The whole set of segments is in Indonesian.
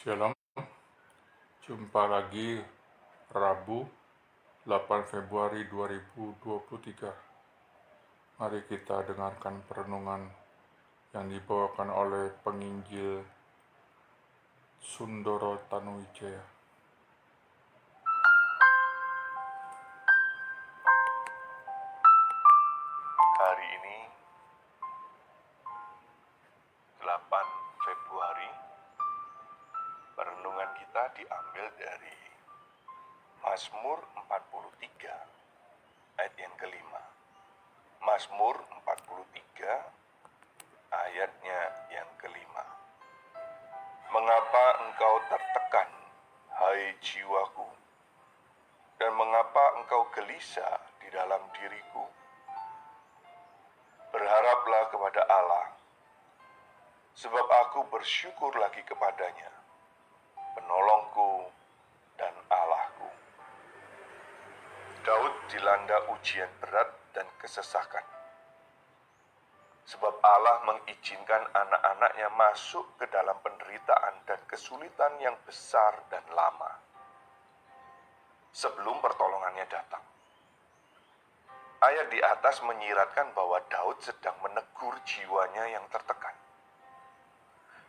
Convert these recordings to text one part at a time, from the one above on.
Shalom, jumpa lagi Rabu 8 Februari 2023. Mari kita dengarkan perenungan yang dibawakan oleh penginjil Sundoro Tanuwijaya. Hari ini 8 Februari, perenungan kita diambil dari Mazmur 43 ayat yang kelima. Mazmur 43 ayatnya yang kelima. Mengapa engkau tertekan, hai jiwaku? Dan mengapa engkau gelisah di dalam diriku? Berharaplah kepada Allah, sebab aku bersyukur lagi kepadanya, penolongku dan Allahku. Daud dilanda ujian berat dan kesesakan, sebab Allah mengizinkan anak-anaknya masuk ke dalam penderitaan dan kesulitan yang besar dan lama, sebelum pertolongannya datang. Ayat di atas menyiratkan bahwa Daud sedang menegur jiwanya yang tertekan.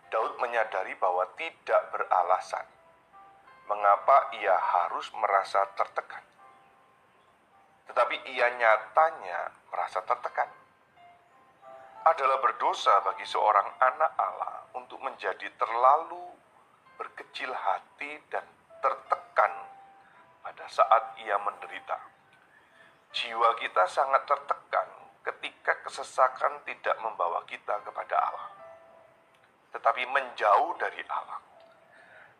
Daud menyadari bahwa tidak beralasan mengapa ia harus merasa tertekan. Tetapi ia nyatanya merasa tertekan. Adalah berdosa bagi seorang anak Allah untuk menjadi terlalu berkecil hati dan tertekan pada saat ia menderita. Jiwa kita sangat tertekan ketika kesesakan tidak membawa kita kepada Allah, tetapi menjauh dari Allah.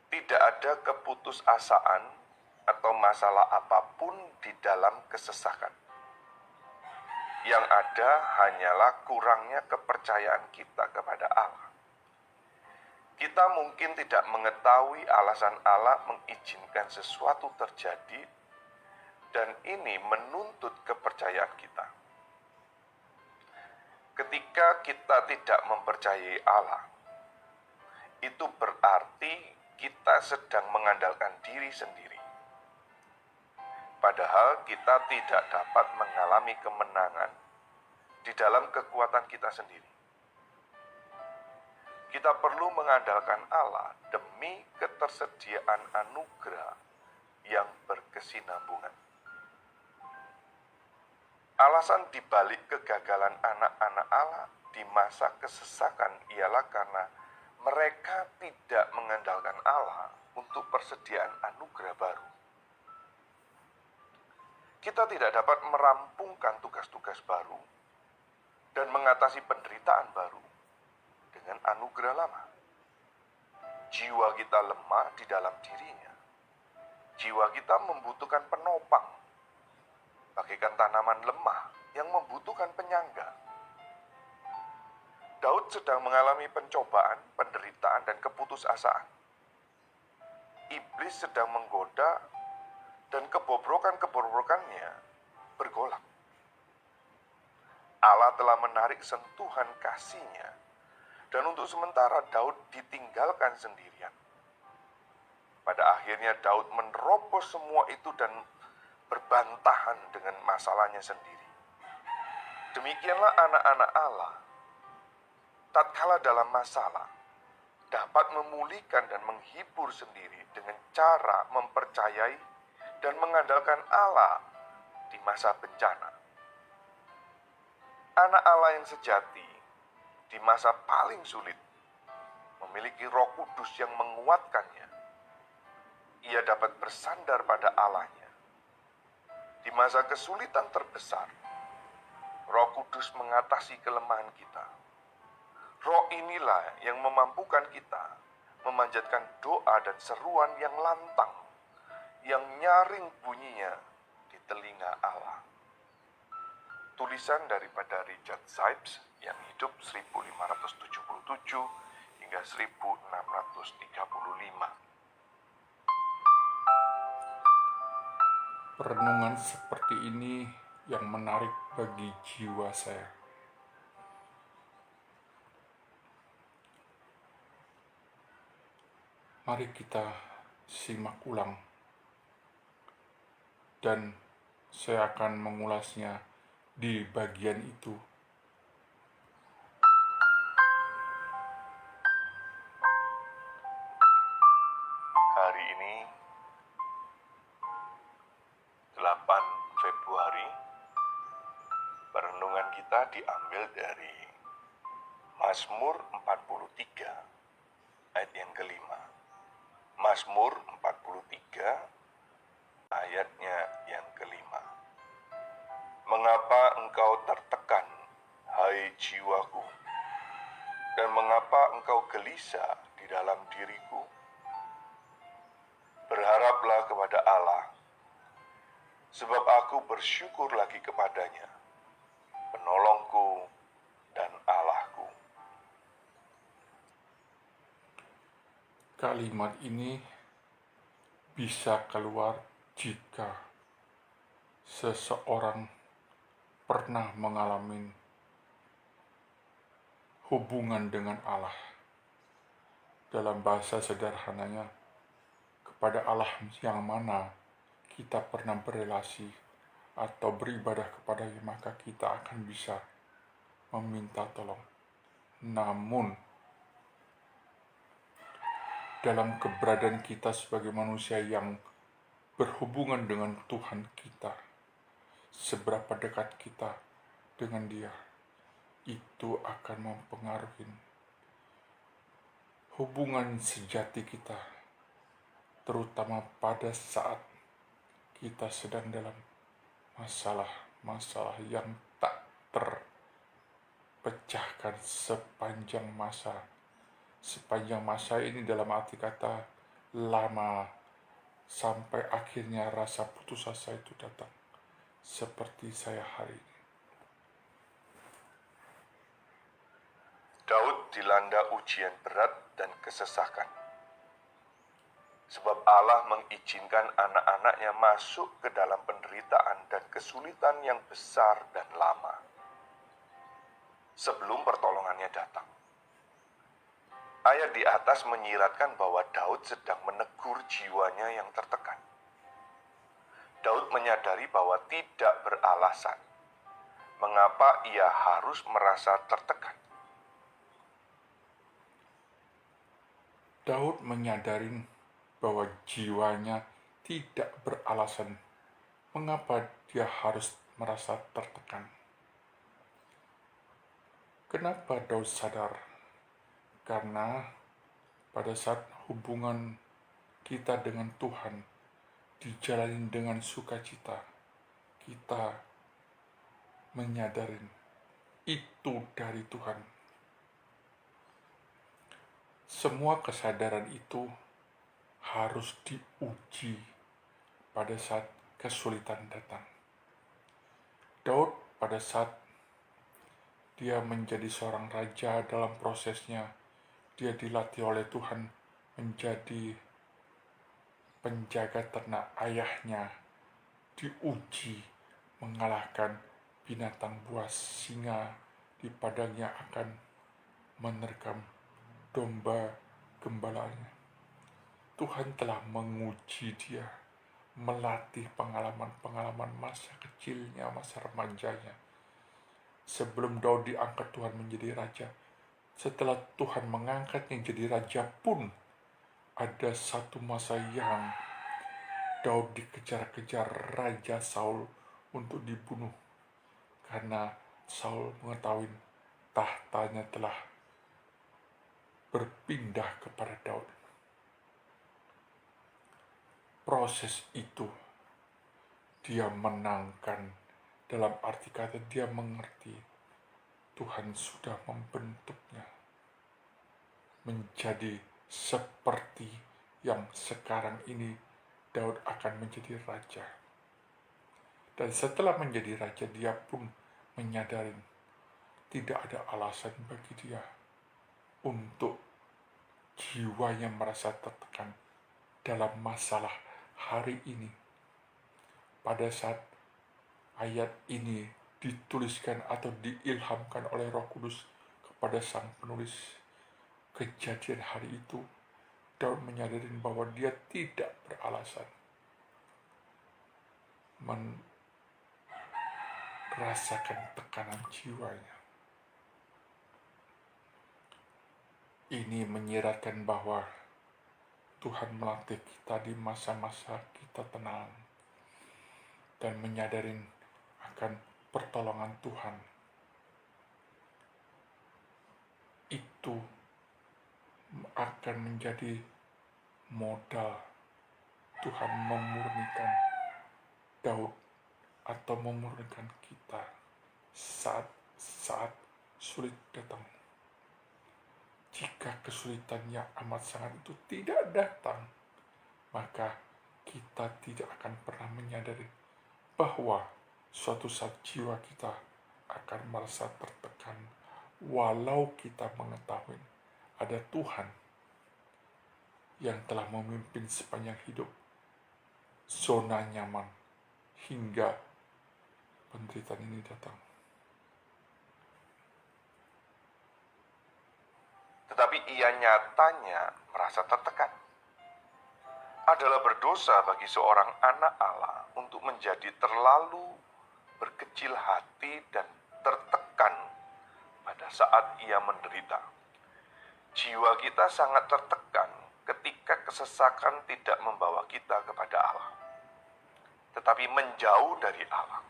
Tidak ada keputusasaan atau masalah apapun di dalam kesesakan. Yang ada hanyalah kurangnya kepercayaan kita kepada Allah. Kita mungkin tidak mengetahui alasan Allah mengizinkan sesuatu terjadi, dan ini menuntut kepercayaan kita. Ketika kita tidak mempercayai Allah, itu berarti kita sedang mengandalkan diri sendiri. Padahal kita tidak dapat mengalami kemenangan di dalam kekuatan kita sendiri. Kita perlu mengandalkan Allah demi ketersediaan anugerah yang berkesinambungan. Alasan dibalik kegagalan anak-anak Allah di masa kesesakan ialah karena mereka tidak mengandalkan Allah untuk persediaan anugerah baru. Kita tidak dapat merampungkan tugas-tugas baru dan mengatasi penderitaan baru dengan anugerah lama. Jiwa kita lemah di dalam dirinya. Jiwa kita membutuhkan penopang, bagaikan tanaman lemah yang membutuhkan penyangga. Daud sedang mengalami pencobaan, penderitaan, dan keputusasaan. Iblis sedang menggoda dan kebobrokan-kebobrokannya bergolak. Allah telah menarik sentuhan kasih-Nya, dan untuk sementara Daud ditinggalkan sendirian. Pada akhirnya Daud menerobos semua itu dan berbantahan dengan masalahnya sendiri. Demikianlah anak-anak Allah, tatkala dalam masalah, dapat memulihkan dan menghibur sendiri dengan cara mempercayai dan mengandalkan Allah di masa bencana. Anak Allah yang sejati di masa paling sulit memiliki Roh Kudus yang menguatkannya. Ia dapat bersandar pada Allah-Nya. Di masa kesulitan terbesar, Roh Kudus mengatasi kelemahan kita. Roh inilah yang memampukan kita memanjatkan doa dan seruan yang lantang, yang nyaring bunyinya di telinga Allah. Tulisan daripada Richard Sipes yang hidup 1577 hingga 1635. Perenungan seperti ini yang menarik bagi jiwa saya. Mari kita simak ulang dan saya akan mengulasnya di bagian itu. Hari ini 8 Februari, perenungan kita diambil dari Mazmur 43 ayat yang kelima. Mazmur 43 ayatnya yang kelima. Mengapa engkau tertekan, hai jiwaku? Dan mengapa engkau gelisah di dalam diriku? Berharaplah kepada Allah, sebab aku bersyukur lagi kepadanya, penolongku dan Allahku. Kalimat ini bisa keluar jika seseorang pernah mengalami hubungan dengan Allah. Dalam bahasa sederhananya, kepada Allah yang mana kita pernah berelasi atau beribadah kepadanya, maka kita akan bisa meminta tolong. Namun, dalam keberadaan kita sebagai manusia yang berhubungan dengan Tuhan kita, seberapa dekat kita dengan Dia, itu akan mempengaruhi hubungan sejati kita, terutama pada saat kita sedang dalam masalah-masalah yang tak terpecahkan sepanjang masa. Sepanjang masa ini dalam arti kata lama, sampai akhirnya rasa putus asa itu datang, seperti saya hari ini. Daud dilanda ujian berat dan kesesakan. Sebab Allah mengizinkan anak-anaknya masuk ke dalam penderitaan dan kesulitan yang besar dan lama sebelum pertolongannya datang. Ayat di atas menyiratkan bahwa Daud sedang menegur jiwanya yang tertekan. Daud menyadari bahwa tidak beralasan mengapa ia harus merasa tertekan. Daud menyadari bahwa jiwanya tidak beralasan mengapa dia harus merasa tertekan. Kenapa Daud sadar? Karena pada saat hubungan kita dengan Tuhan dijalani dengan sukacita, kita menyadari itu dari Tuhan. Semua kesadaran itu harus diuji pada saat kesulitan datang. Daud pada saat dia menjadi seorang raja, dalam prosesnya dia dilatih oleh Tuhan menjadi penjaga ternak ayahnya, diuji mengalahkan binatang buas, singa di padangnya akan menerkam domba gembalanya. Tuhan telah menguji dia, melatih pengalaman-pengalaman masa kecilnya, masa remajanya. Sebelum Daud diangkat Tuhan menjadi raja, setelah Tuhan mengangkatnya jadi raja pun, ada satu masa yang Daud dikejar-kejar Raja Saul untuk dibunuh, karena Saul mengetahui tahtanya telah berpindah kepada Daud. Proses itu dia menangkan, dalam arti kata dia mengerti Tuhan sudah membentuknya menjadi seperti yang sekarang ini Daud akan menjadi raja. Dan setelah menjadi raja, dia pun menyadari tidak ada alasan bagi dia untuk jiwanya merasa tertekan dalam masalah hari ini. Pada saat ayat ini dituliskan atau diilhamkan oleh Roh Kudus kepada sang penulis Kejadian hari itu, Daud menyadari bahwa dia tidak beralasan merasakan tekanan jiwanya. Ini menyiratkan bahwa Tuhan melatih kita di masa-masa kita tenang dan menyadari akan pertolongan Tuhan. Itu akan menjadi modal Tuhan memurnikan Daud atau memurnikan kita saat sulit datang. Jika kesulitannya amat sangat itu tidak datang, maka kita tidak akan pernah menyadari bahwa suatu saat jiwa kita akan merasa tertekan, walau kita mengetahui ada Tuhan yang telah memimpin sepanjang hidup zona nyaman hingga penderitaan ini datang. Tetapi ia nyatanya merasa tertekan. Adalah berdosa bagi seorang anak Allah untuk menjadi terlalu berkecil hati dan tertekan pada saat ia menderita. Jiwa kita sangat tertekan ketika kesesakan tidak membawa kita kepada Allah, tetapi menjauh dari Allah.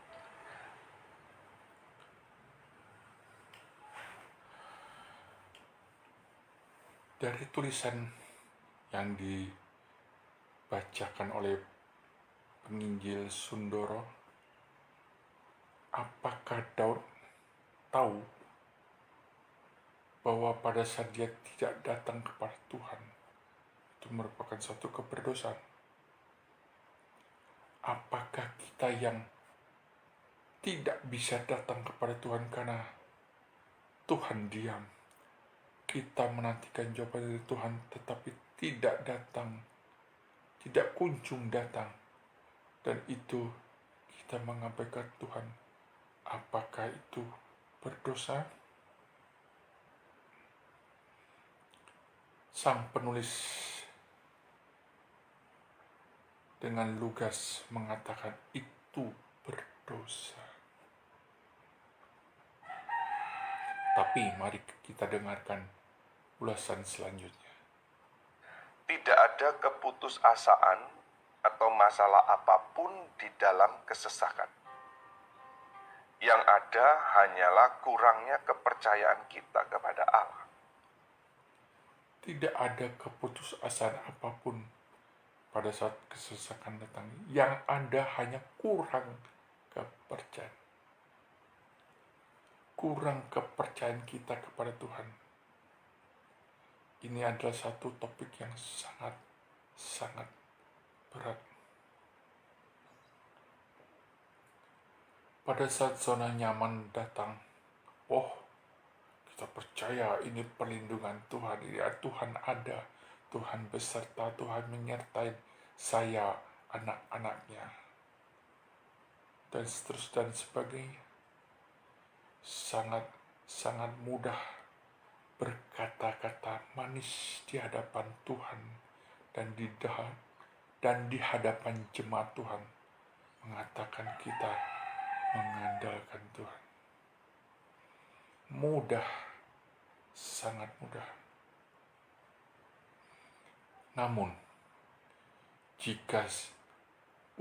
Dari tulisan yang dibacakan oleh penginjil Sundoro, apakah Daud tahu bahwa pada saat dia tidak datang kepada Tuhan, itu merupakan suatu keberdosaan? Apakah kita yang tidak bisa datang kepada Tuhan karena Tuhan diam? Kita menantikan jawaban dari Tuhan tetapi tidak datang, tidak kunjung datang, dan itu kita mengabaikan Tuhan. Apakah itu berdosa? Sang penulis dengan lugas mengatakan itu berdosa. Tapi mari kita dengarkan ulasan selanjutnya. Tidak ada keputusasaan atau masalah apapun di dalam kesesakan. Yang ada hanyalah kurangnya kepercayaan kita kepada Allah. Tidak ada keputusasaan apapun pada saat kesesakan datang. Yang ada hanya kurang kepercayaan. Kurang kepercayaan kita kepada Tuhan. Ini adalah satu topik yang sangat berat. Pada saat zona nyaman datang, kita percaya ini perlindungan Tuhan, ini Tuhan ada, Tuhan beserta, Tuhan menyertai saya, anak-anaknya, dan seterusnya dan sebagainya. Sangat mudah berkata-kata manis di hadapan Tuhan dan di hadapan jemaat Tuhan, mengatakan kita mengandalkan Tuhan. Mudah, sangat mudah. Namun, jika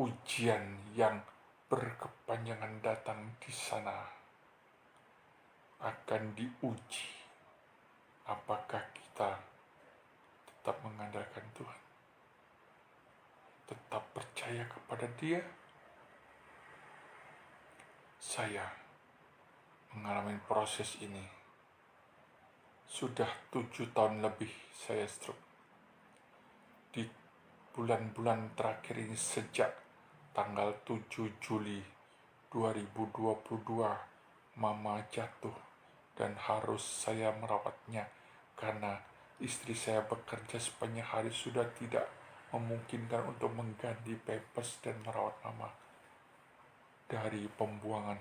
ujian yang berkepanjangan datang di sana akan diuji, apakah kita tetap mengandalkan Tuhan? Tetap percaya kepada Dia? Saya mengalami proses ini. Sudah 7 tahun lebih saya stroke. Di bulan-bulan terakhir ini sejak tanggal 7 Juli 2022, Mama jatuh dan harus saya merawatnya karena istri saya bekerja sepanjang hari sudah tidak memungkinkan untuk mengganti pampers dan merawat Mama dari pembuangan.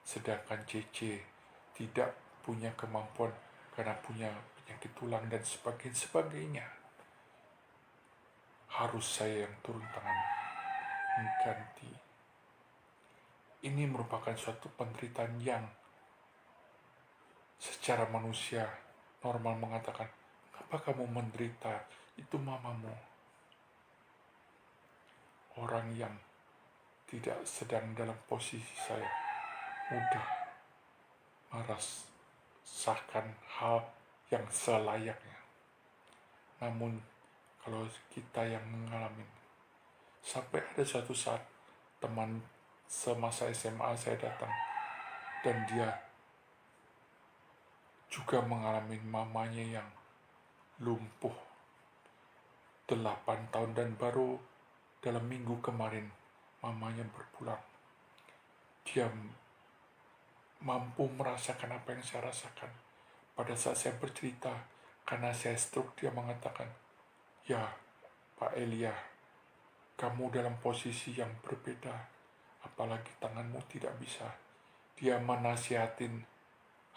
Sedangkan Cece tidak punya kemampuan karena punya penyakit tulang dan sebagainya. harus saya yang turun tangan mengganti. Ini merupakan suatu penderitaan yang secara manusia normal mengatakan, "Kenapa kamu menderita? Itu mamamu." Orang yang tidak sedang dalam posisi saya mudah merasakan hal yang selayaknya. Namun kalau kita yang mengalami, sampai ada suatu saat teman semasa SMA saya datang dan dia juga mengalami mamanya yang lumpuh 8 tahun dan baru dalam minggu kemarin mamanya berpulang. Dia mampu merasakan apa yang saya rasakan. Pada saat saya bercerita, karena saya stroke, dia mengatakan, "Ya, Pak Elia, kamu dalam posisi yang berbeda, apalagi tanganmu tidak bisa." Dia menasihatin,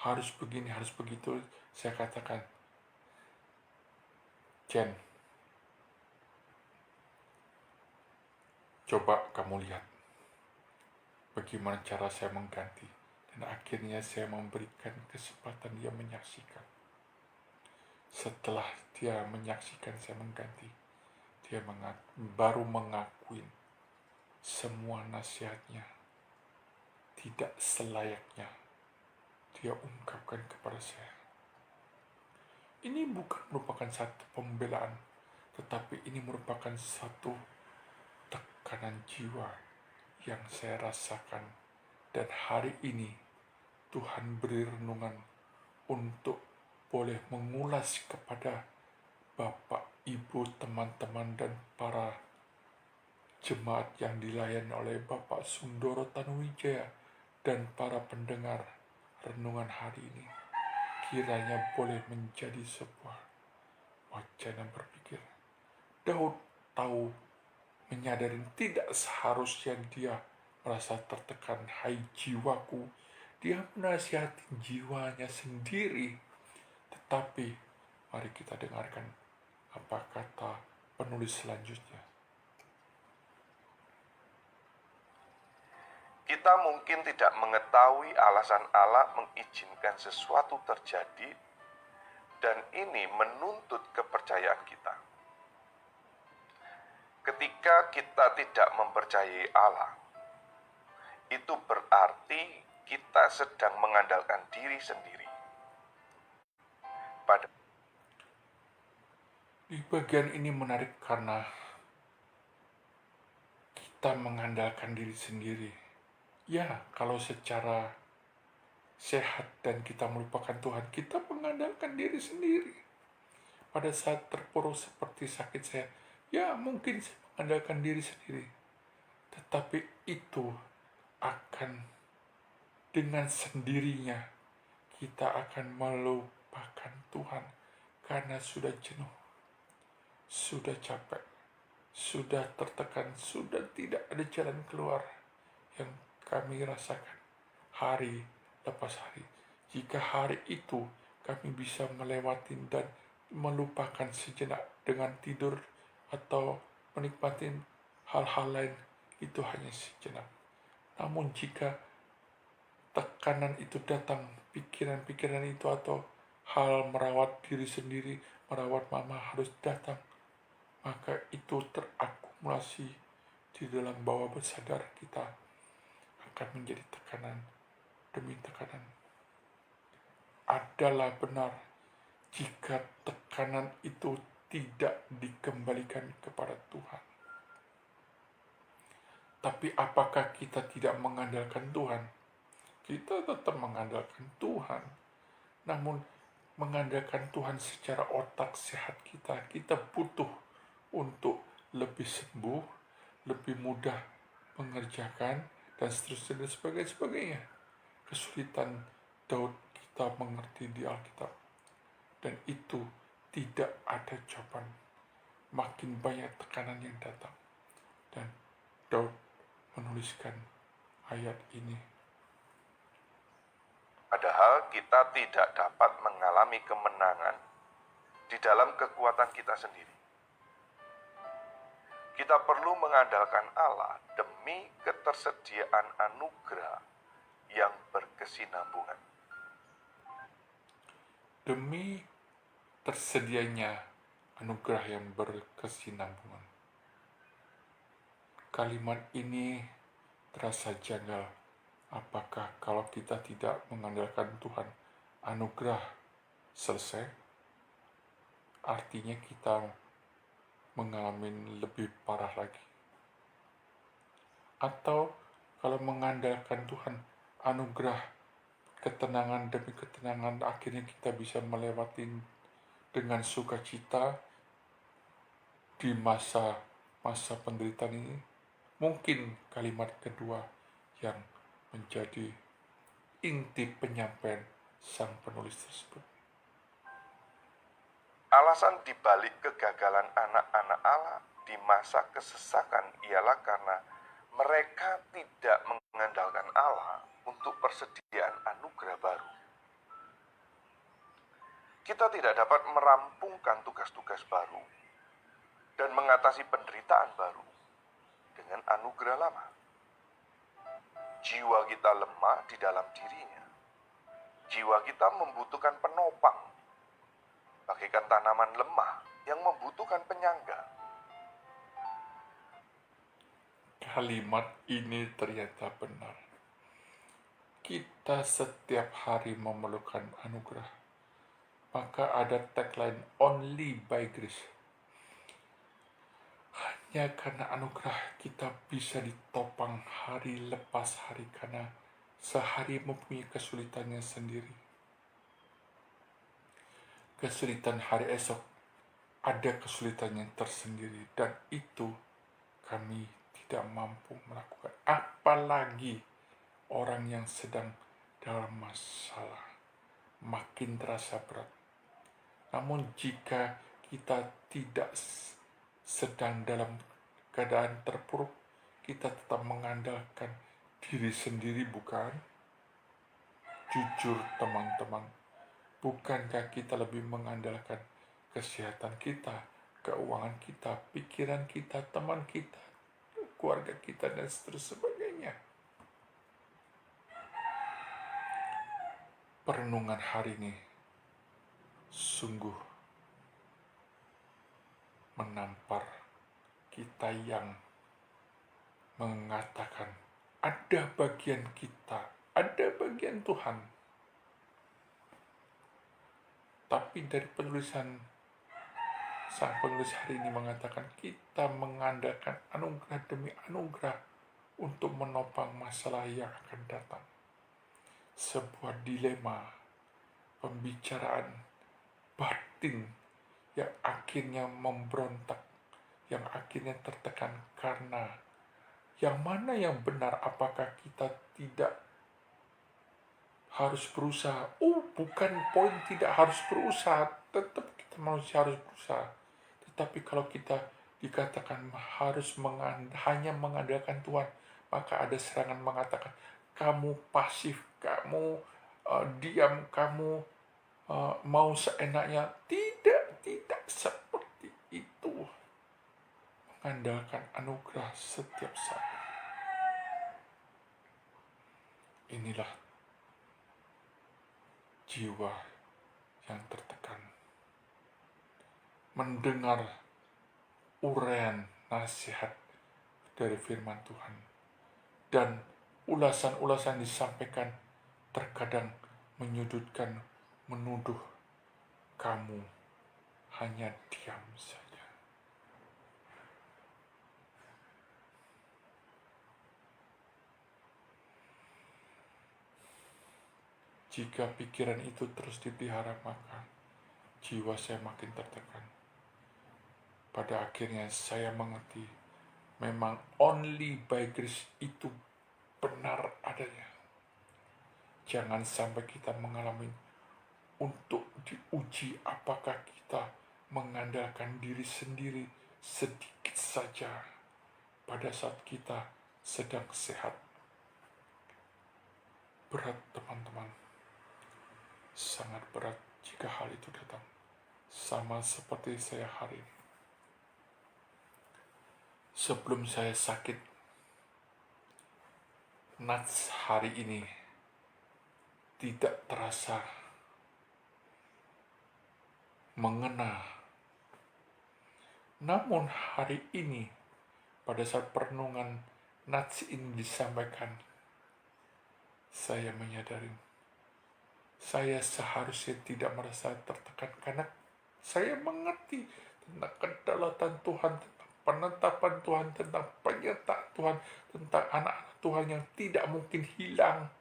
harus begini, harus begitu. Saya katakan, "Jen, coba kamu lihat bagaimana cara saya mengganti." Dan akhirnya saya memberikan kesempatan dia menyaksikan. Setelah dia menyaksikan saya mengganti, dia baru mengakui semua nasihatnya tidak selayaknya dia ungkapkan kepada saya. Ini bukan merupakan satu pembelaan, tetapi ini merupakan satu tekanan jiwa yang saya rasakan. Dan hari ini Tuhan beri renungan untuk boleh mengulas kepada Bapak, Ibu, teman-teman, dan para jemaat yang dilayani oleh Bapak Sundoro Tanuwijaya dan para pendengar renungan hari ini. Kiranya boleh menjadi sebuah wacana berpikir. Daud tahu, menyadari tidak seharusnya dia merasa tertekan. "Hai jiwaku," dia menasihati jiwanya sendiri. Tetapi mari kita dengarkan apa kata penulis selanjutnya. Kita mungkin tidak mengetahui alasan Allah mengizinkan sesuatu terjadi, dan ini menuntut kepercayaan kita. Ketika kita tidak mempercayai Allah, itu berarti kita sedang mengandalkan diri sendiri. Di bagian ini menarik karena kita mengandalkan diri sendiri. Ya, kalau secara sehat dan kita melupakan Tuhan, kita mengandalkan diri sendiri. Pada saat terpuruk seperti sakit saya, ya mungkin saya mengandalkan diri sendiri. Tetapi itu akan dengan sendirinya kita akan melupakan Tuhan karena sudah jenuh, sudah capek, sudah tertekan, sudah tidak ada jalan keluar yang kami rasakan hari lepas hari. Jika hari itu kami bisa melewati dan melupakan sejenak dengan tidur atau menikmati hal-hal lain, itu hanya sejenak. Namun jika tekanan itu datang, pikiran-pikiran itu atau hal merawat diri sendiri, merawat mama harus datang, maka itu terakumulasi di dalam bawah sadar kita, akan menjadi tekanan demi tekanan. Adalah benar jika tekanan itu tidak dikembalikan kepada Tuhan. Tapi apakah kita tidak mengandalkan Tuhan? Kita tetap mengandalkan Tuhan. Namun mengandalkan Tuhan secara otak sehat kita butuh untuk lebih sembuh, lebih mudah mengerjakan, dan seterusnya dan sebagainya. Kesulitan Daud kita mengerti di Alkitab. Dan itu tidak ada jawaban. Makin banyak tekanan yang datang. Dan Daud menuliskan ayat ini. Padahal kita tidak dapat mengalami kemenangan di dalam kekuatan kita sendiri. Kita perlu mengandalkan Allah demi ketersediaan anugerah yang berkesinambungan. Demi tersedianya anugerah yang berkesinambungan. Kalimat ini terasa janggal. Apakah kalau kita tidak mengandalkan Tuhan, anugerah selesai? Artinya kita mengalami lebih parah lagi. Atau kalau mengandalkan Tuhan, anugerah ketenangan demi ketenangan, akhirnya kita bisa melewati dengan sukacita di masa penderitaan ini. Mungkin kalimat kedua yang menjadi inti penyampaian sang penulis tersebut. Alasan dibalik kegagalan anak-anak Allah di masa kesesakan ialah karena mereka tidak mengandalkan Allah untuk persediaan anugerah baru. Kita tidak dapat merampungkan tugas-tugas baru dan mengatasi penderitaan baru dengan anugerah lama. Jiwa kita lemah di dalam dirinya. Jiwa kita membutuhkan penopang, bagaikan tanaman lemah yang membutuhkan penyangga. Kalimat ini ternyata benar. Kita setiap hari memerlukan anugerah. Maka ada tagline only by grace. Hanya karena anugerah kita bisa ditopang hari lepas hari, karena sehari mempunyai kesulitannya sendiri. Kesulitan hari esok ada kesulitannya tersendiri, dan itu kami tidak mampu melakukan. Apalagi orang yang sedang dalam masalah, makin terasa berat. Namun jika kita tidak sedang dalam keadaan terpuruk, kita tetap mengandalkan diri sendiri, bukan? Jujur teman-teman, bukankah kita lebih mengandalkan kesehatan kita, keuangan kita, pikiran kita, teman kita, keluarga kita, dan sebagainya? Perenungan hari ini sungguh menampar kita yang mengatakan ada bagian kita, ada bagian Tuhan. Tapi dari penulisan sang penulis hari ini mengatakan kita mengandalkan anugerah demi anugerah untuk menopang masalah yang akan datang. Sebuah dilema, pembicaraan batin yang akhirnya memberontak, yang akhirnya tertekan karena yang mana yang benar. Apakah kita tidak harus berusaha? Bukan poin tidak harus berusaha, tetap kita manusia harus berusaha. Tetapi kalau kita dikatakan harus hanya mengandalkan Tuhan, maka ada serangan mengatakan kamu pasif, kamu diam, kamu mau seenaknya. Tidak seperti itu. Mengandalkan anugerah setiap saat. Inilah jiwa yang tertekan. Mendengar uraian nasihat dari firman Tuhan dan ulasan-ulasan disampaikan terkadang menyudutkan, menuduh, kamu hanya diam saja. Jika pikiran itu terus dipelihara, maka jiwa saya makin tertekan. Pada akhirnya saya mengerti, memang only by grace itu benar adanya. Jangan sampai kita mengalami untuk diuji apakah kita mengandalkan diri sendiri sedikit saja pada saat kita sedang sehat. Berat teman-teman, sangat berat jika hal itu datang. Sama seperti saya hari ini. Sebelum saya sakit, Nats hari ini tidak terasa mengena. Namun hari ini, pada saat perenungan Nats ini disampaikan, saya menyadari saya seharusnya tidak merasa tertekan karena saya mengerti tentang kedaulatan Tuhan, tentang penetapan Tuhan, tentang penyertaan Tuhan, tentang anak-anak Tuhan yang tidak mungkin hilang.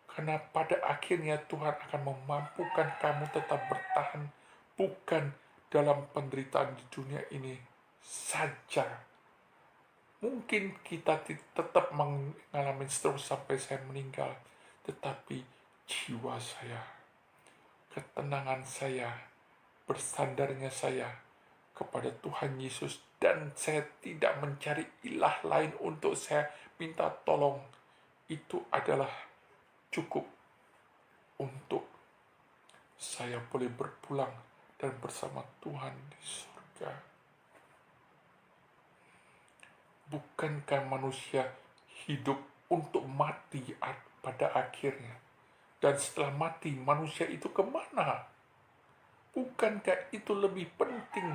Karena pada akhirnya Tuhan akan memampukan kamu tetap bertahan, bukan dalam penderitaan di dunia ini saja. Mungkin kita tetap mengalami stroke sampai saya meninggal, tetapi jiwa saya, ketenangan saya, bersandarnya saya kepada Tuhan Yesus, dan saya tidak mencari ilah lain untuk saya minta tolong, itu adalah cukup untuk saya boleh berpulang dan bersama Tuhan di surga. Bukankah manusia hidup untuk mati pada akhirnya? Dan setelah mati, manusia itu kemana? Bukankah itu lebih penting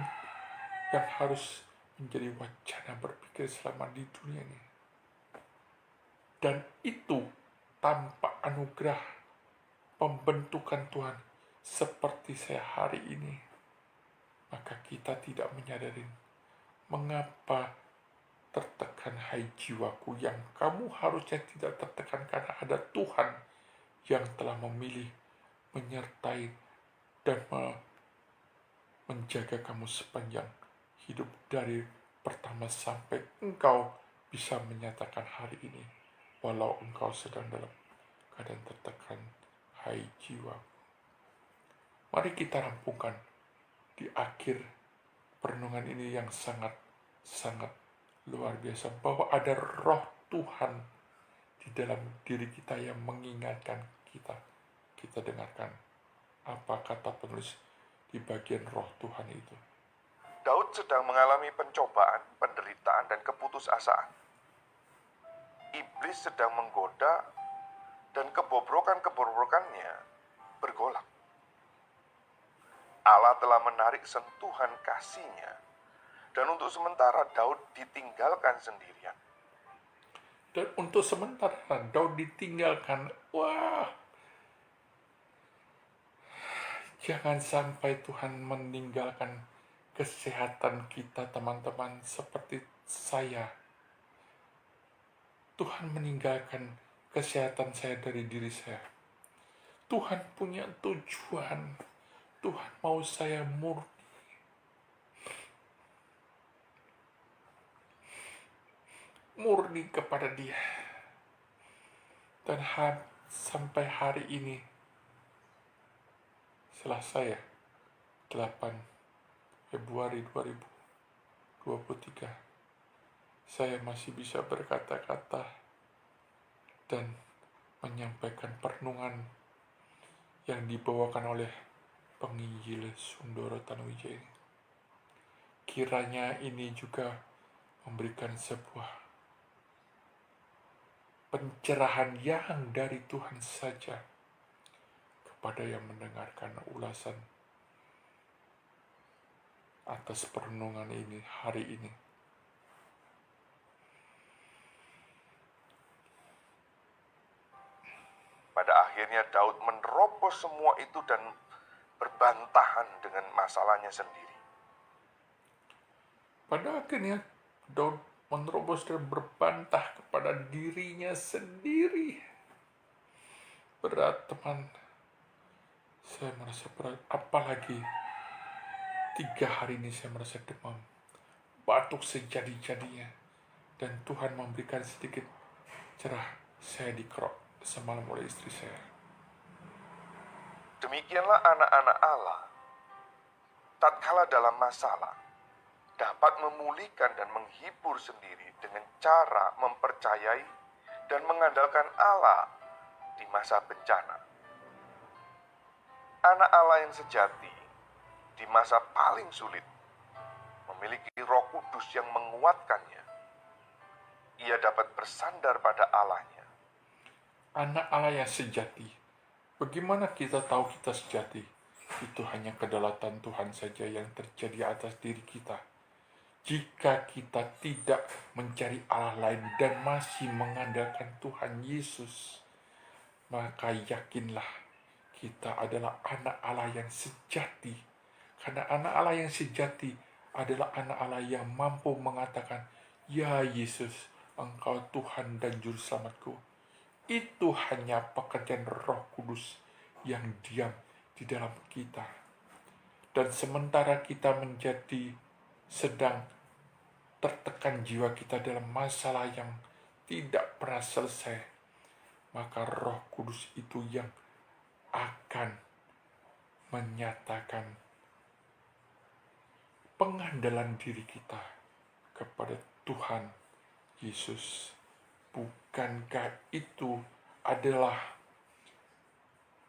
yang harus menjadi wacana berpikir selama di dunia ini? Dan itu tanpa anugerah pembentukan Tuhan seperti saya hari ini, maka kita tidak menyadari mengapa tertekan hai jiwaku, yang kamu harusnya tidak tertekan karena ada Tuhan yang telah memilih, menyertai, dan menjaga kamu sepanjang hidup dari pertama sampai engkau bisa menyatakan hari ini, walau engkau sedang dalam keadaan tertekan hai jiwa. Mari kita rampungkan di akhir perenungan ini yang sangat luar biasa, bahwa ada roh Tuhan di dalam diri kita yang mengingatkan kita. Kita dengarkan apa kata penulis di bagian roh Tuhan itu. Daud sedang mengalami pencobaan, penderitaan, dan keputusasaan. Iblis sedang menggoda dan kebobrokan-kebobrokannya bergolak. Allah telah menarik sentuhan kasih-Nya, dan untuk sementara Daud ditinggalkan sendirian. Dan untuk sementara Daud ditinggalkan. Wah, jangan sampai Tuhan meninggalkan kesehatan kita, teman-teman, seperti saya. Tuhan meninggalkan kesehatan saya dari diri saya. Tuhan punya tujuan. Tuhan mau saya murni kepada Dia. Dan sampai hari ini, setelah saya 8 Februari 2023, saya masih bisa berkata-kata dan menyampaikan perenungan yang dibawakan oleh penginjil Sundoro Tanuwijaya ini. Kiranya ini juga memberikan sebuah pencerahan yang dari Tuhan saja kepada yang mendengarkan ulasan atas perenungan ini hari ini. Pada akhirnya Daud menerobos semua itu dan berbantahan dengan masalahnya sendiri. Pada akhirnya Daud menerobos dan berbantah kepada dirinya sendiri. Berat, teman. Saya merasa berat. Apalagi 3 hari ini saya merasa demam, batuk sejadi-jadinya. Dan Tuhan memberikan sedikit cerah. Saya dikerok semalam oleh istri saya. Demikianlah anak-anak Allah, tatkala dalam masalah, dapat memulihkan dan menghibur sendiri dengan cara mempercayai dan mengandalkan Allah di masa bencana. Anak Allah yang sejati di masa paling sulit memiliki Roh Kudus yang menguatkannya, ia dapat bersandar pada Allahnya. Anak Allah yang sejati. Bagaimana kita tahu kita sejati? Itu hanya kedaulatan Tuhan saja yang terjadi atas diri kita. Jika kita tidak mencari Allah lain dan masih mengandalkan Tuhan Yesus, maka yakinlah kita adalah anak Allah yang sejati. Karena anak Allah yang sejati adalah anak Allah yang mampu mengatakan, "Ya Yesus, Engkau Tuhan dan Juru Selamatku." Itu hanya pekerjaan Roh Kudus yang diam di dalam kita. Dan sementara kita menjadi sedang tertekan jiwa kita dalam masalah yang tidak pernah selesai, maka Roh Kudus itu yang akan menyatakan pengandalan diri kita kepada Tuhan Yesus. Bukankah itu adalah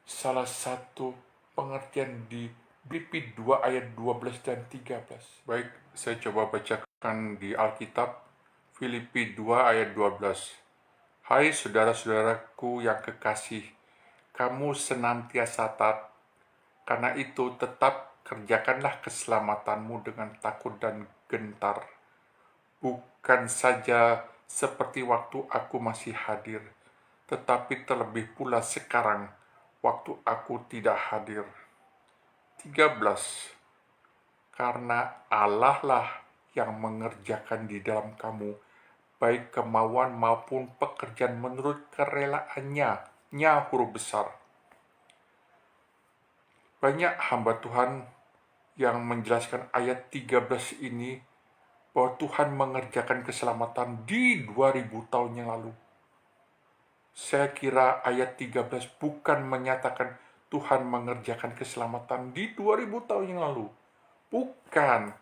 salah satu pengertian di Filipi 2 ayat 12 dan 13? Baik, saya coba bacakan di Alkitab Filipi 2 ayat 12. Hai saudara-saudaraku yang kekasih, kamu senantiasa taat, karena itu tetap kerjakanlah keselamatanmu dengan takut dan gentar. Bukan saja seperti waktu aku masih hadir, tetapi terlebih pula sekarang, waktu aku tidak hadir. 13. Karena Allah lah yang mengerjakan di dalam kamu, baik kemauan maupun pekerjaan menurut kerelaannya, huruf besar. Banyak hamba Tuhan yang menjelaskan ayat 13 ini bahwa Tuhan mengerjakan keselamatan di 2000 tahun yang lalu. Saya kira ayat 13 bukan menyatakan Tuhan mengerjakan keselamatan di 2000 tahun yang lalu. Bukan.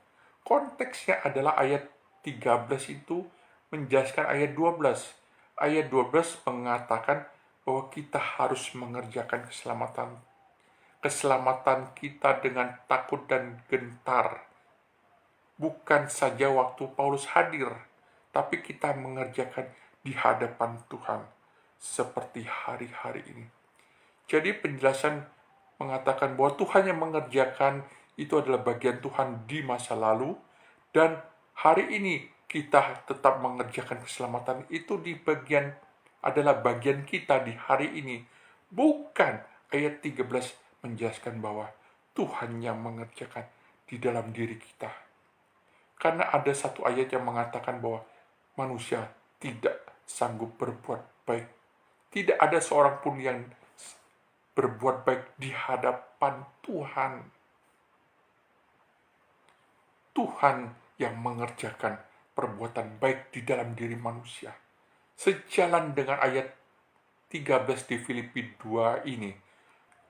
Konteksnya adalah ayat 13 itu menjelaskan ayat 12. Ayat 12 mengatakan bahwa kita harus mengerjakan keselamatan. Keselamatan kita dengan takut dan gentar. Bukan saja waktu Paulus hadir, tapi kita mengerjakan di hadapan Tuhan seperti hari-hari ini. Jadi penjelasan mengatakan bahwa Tuhan yang mengerjakan itu adalah bagian Tuhan di masa lalu, dan hari ini kita tetap mengerjakan keselamatan itu adalah bagian kita di hari ini. Bukan ayat 13 menjelaskan bahwa Tuhan yang mengerjakan di dalam diri kita. Karena ada satu ayat yang mengatakan bahwa manusia tidak sanggup berbuat baik. Tidak ada seorang pun yang berbuat baik di hadapan Tuhan. Tuhan yang mengerjakan perbuatan baik di dalam diri manusia. Sejalan dengan ayat 13 di Filipi 2 ini.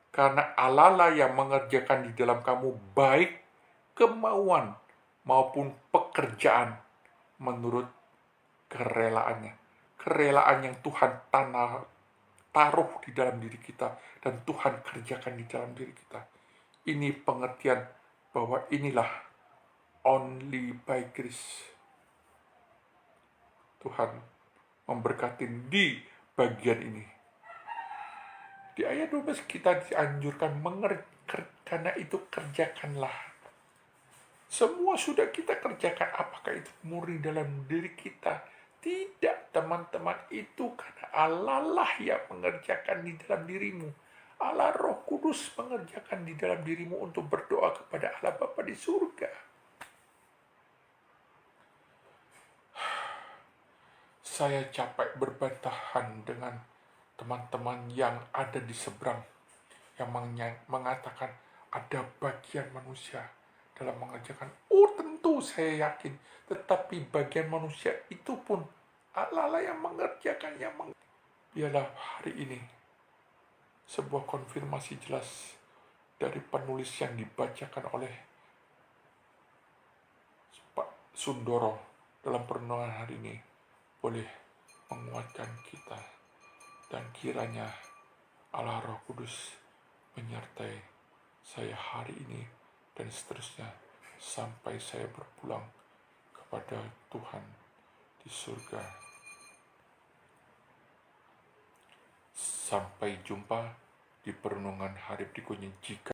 Karena Allah lah yang mengerjakan di dalam kamu baik kemauan maupun pekerjaan menurut kerelaannya. Kerelaan yang Tuhan taruh di dalam diri kita dan Tuhan kerjakan di dalam diri kita. Ini pengertian bahwa inilah only by grace. Tuhan memberkati di bagian ini. Di ayat 12 kita dianjurkan karena itu kerjakanlah. Semua sudah kita kerjakan, apakah itu murni dalam diri kita? Tidak, teman-teman, itu karena Allah lah yang mengerjakan di dalam dirimu. Allah Roh Kudus mengerjakan di dalam dirimu untuk berdoa kepada Allah Bapa di surga. Saya capek berbantahan dengan teman-teman yang ada di seberang, yang mengatakan ada bagian manusia dalam mengerjakan. Tentu saya yakin, tetapi bagian manusia itu pun Allah yang mengerjakannya. Biarlah hari ini sebuah konfirmasi jelas dari penulis yang dibacakan oleh Pak Sundoro dalam perenungan hari ini boleh menguatkan kita, dan kiranya Allah Roh Kudus menyertai saya hari ini dan seterusnya sampai saya berpulang kepada Tuhan di surga. Sampai jumpa di perenungan hari berikutnya jika